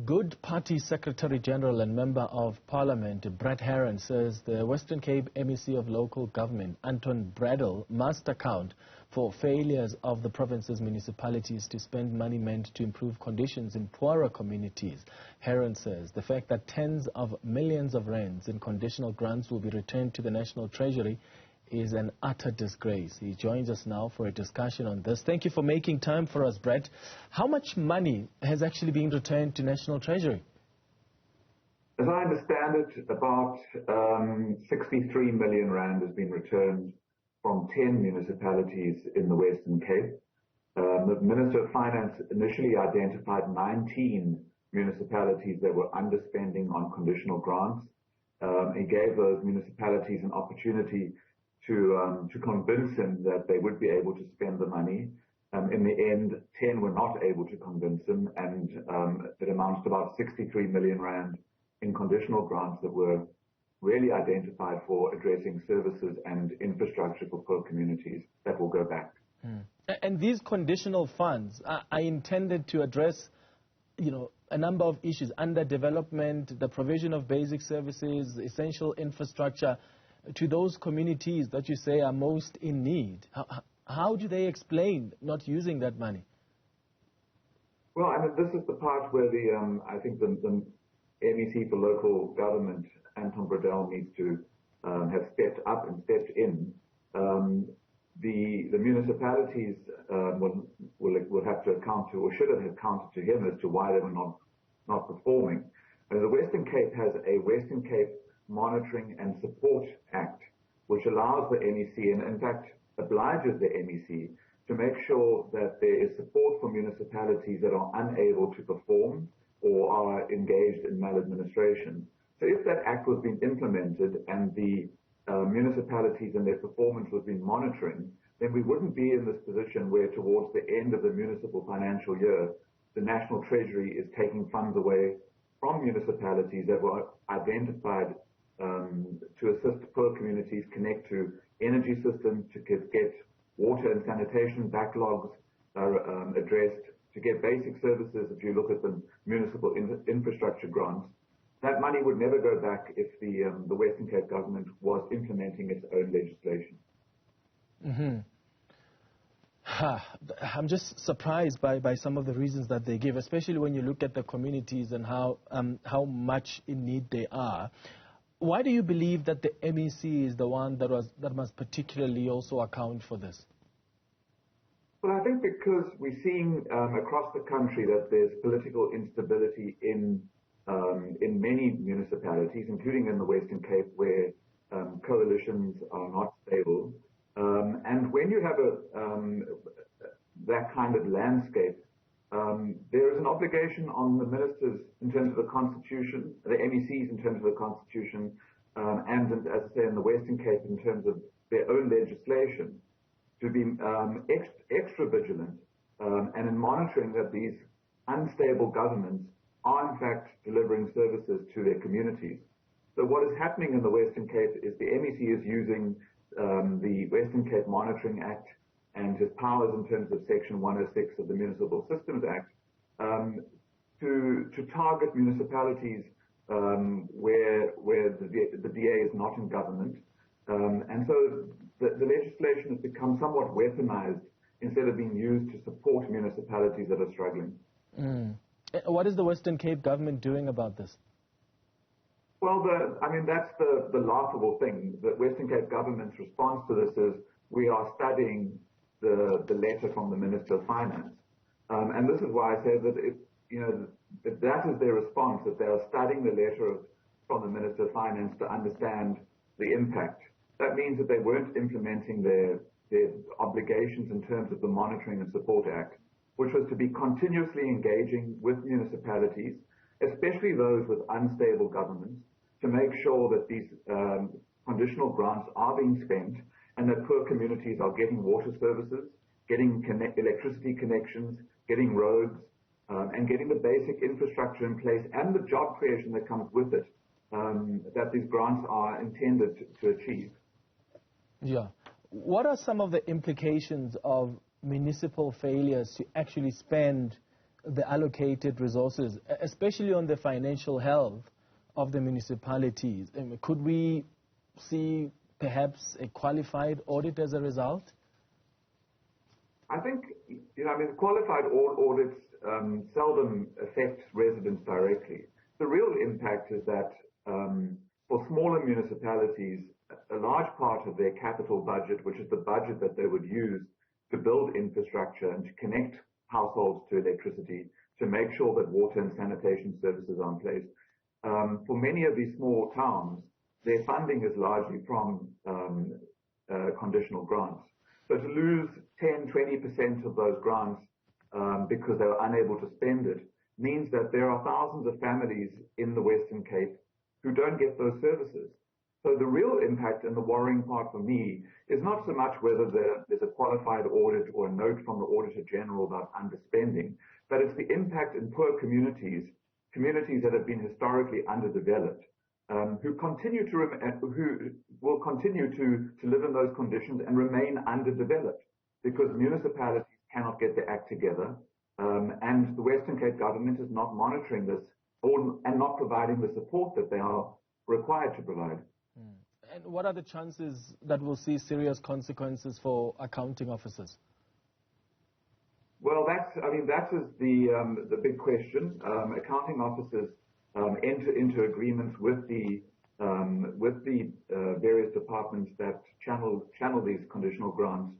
Good Party Secretary-General and Member of Parliament Brett Herron says the Western Cape MEC of Local Government Anton Bredell must account for failures of the province's municipalities to spend money meant to improve conditions in poorer communities. Herron says the fact that tens of millions of rands in conditional grants will be returned to the National Treasury is an utter disgrace. He joins us now for a discussion on this. Thank you for making time for us, Brett. How much money has actually been returned to National Treasury? As I understand it, about 63 million rand has been returned from 10 municipalities in the Western Cape. The Minister of Finance initially identified 19 municipalities that were underspending on conditional grants. He gave those municipalities an opportunity to convince him that they would be able to spend the money. In the end, 10 were not able to convince him, and it amounts to about 63 million rand in conditional grants that were really identified for addressing services and infrastructure for poor communities that will go back. And these conditional funds are intended to address, a number of issues: underdevelopment, the provision of basic services, essential infrastructure, to those communities that you say are most in need. How do they explain not using that money? Well, I mean, this is the part where I think the MEC for Local Government, Anton Bredell, needs to have stepped up and stepped in. The municipalities will have to account to, or should have accounted to him as to why they were not performing. The Western Cape has a Western Cape Monitoring and Support Act, which allows the MEC, and in fact obliges the MEC, to make sure that there is support for municipalities that are unable to perform or are engaged in maladministration. So if that act was being implemented and the municipalities and their performance was being monitoring, then we wouldn't be in this position where towards the end of the municipal financial year, the National Treasury is taking funds away from municipalities that were identified to assist poor communities connect to energy systems, to get water and sanitation backlogs addressed, to get basic services. If you look at the municipal infrastructure grants, that money would never go back if the Western Cape government was implementing its own legislation. I'm just surprised by some of the reasons that they give, especially when you look at the communities and how much in need they are. Why do you believe that the MEC is the one that must particularly also account for this? Well, I think because we're seeing across the country that there's political instability in many municipalities, including in the Western Cape, where coalitions are not stable. And when you have that kind of landscape, there is an obligation on the ministers in terms of the Constitution, the MECs in terms of the Constitution, and as I say, in the Western Cape in terms of their own legislation, to be extra vigilant and in monitoring that these unstable governments are in fact delivering services to their communities. So what is happening in the Western Cape is the MEC is using the Western Cape Monitoring Act and his powers in terms of Section 106 of the Municipal Systems Act to target municipalities where the DA is not in government. And so the legislation has become somewhat weaponized instead of being used to support municipalities that are struggling. What is the Western Cape government doing about this? Well, that's the laughable thing. The Western Cape government's response to this is, we are studying the letter from the Minister of Finance. And this is why I say that if that is their response, that they are studying the letter from the Minister of Finance to understand the impact, that means that they weren't implementing their obligations in terms of the Monitoring and Support Act, which was to be continuously engaging with municipalities, especially those with unstable governments, to make sure that these conditional grants are being spent and that poor communities are getting water services, getting electricity connections, getting roads, and getting the basic infrastructure in place and the job creation that comes with it, that these grants are intended to achieve. Yeah. What are some of the implications of municipal failures to actually spend the allocated resources, especially on the financial health of the municipalities? Could we see perhaps a qualified audit as a result? I think, qualified audits seldom affect residents directly. The real impact is that for smaller municipalities, a large part of their capital budget, which is the budget that they would use to build infrastructure and to connect households to electricity, to make sure that water and sanitation services are in place. For many of these small towns, their funding is largely from conditional grants. So to lose 10, 20% of those grants because they were unable to spend it means that there are thousands of families in the Western Cape who don't get those services. So the real impact and the worrying part for me is not so much whether there's a qualified audit or a note from the Auditor General about underspending, but it's the impact in poor communities that have been historically underdeveloped, who will continue to live in those conditions and remain underdeveloped because municipalities cannot get their act together, and the Western Cape government is not monitoring this and not providing the support that they are required to provide. And what are the chances that we'll see serious consequences for accounting officers? Well, that is the big question. Accounting officers enter into agreements with the various departments that channel these conditional grants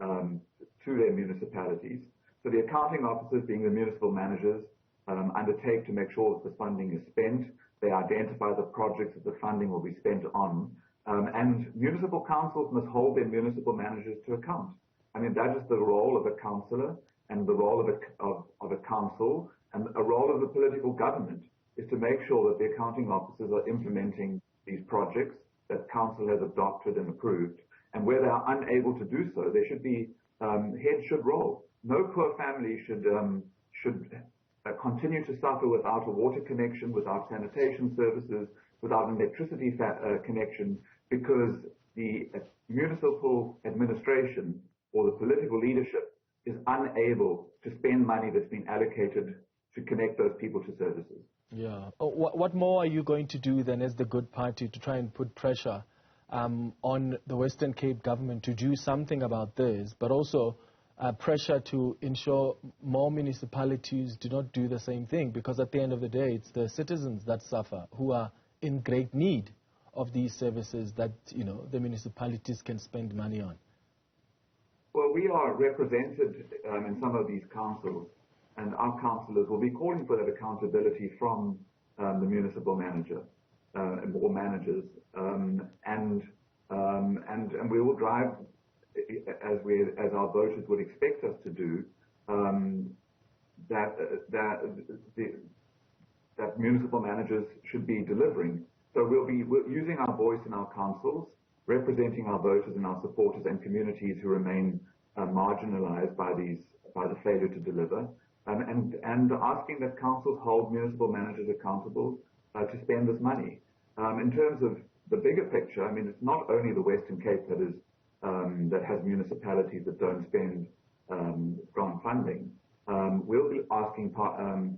to their municipalities. So the accounting officers, being the municipal managers, undertake to make sure that the funding is spent. They identify the projects that the funding will be spent on. And municipal councils must hold their municipal managers to account. That is the role of a councillor and the role of a council, and a role of the political government is to make sure that the accounting officers are implementing these projects that council has adopted and approved. And where they are unable to do so, there should be heads should roll. No poor family should continue to suffer without a water connection, without sanitation services, without an electricity connection, because the municipal administration or the political leadership is unable to spend money that's been allocated to connect those people to services. Yeah. What more are you going to do then as the good party to try and put pressure on the Western Cape government to do something about this, but also pressure to ensure more municipalities do not do the same thing? Because at the end of the day, it's the citizens that suffer, who are in great need of these services that, the municipalities can spend money on. Well, we are represented in some of these councils, and our councillors will be calling for that accountability from the municipal manager or managers, and we will drive, as our voters would expect us to do, that municipal managers should be delivering. So we're using our voice in our councils, representing our voters and our supporters and communities who remain marginalized by the failure to deliver, and asking that councils hold municipal managers accountable to spend this money. In terms of the bigger picture, it's not only the Western Cape that has municipalities that don't spend grant funding. We'll be asking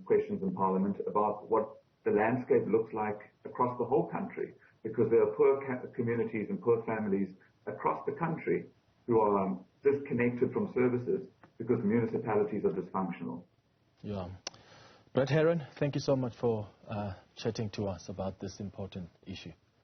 questions in Parliament about what the landscape looks like across the whole country, because there are poor communities and poor families across the country who are disconnected from services because municipalities are dysfunctional. Yeah. Brett Herron, thank you so much for chatting to us about this important issue.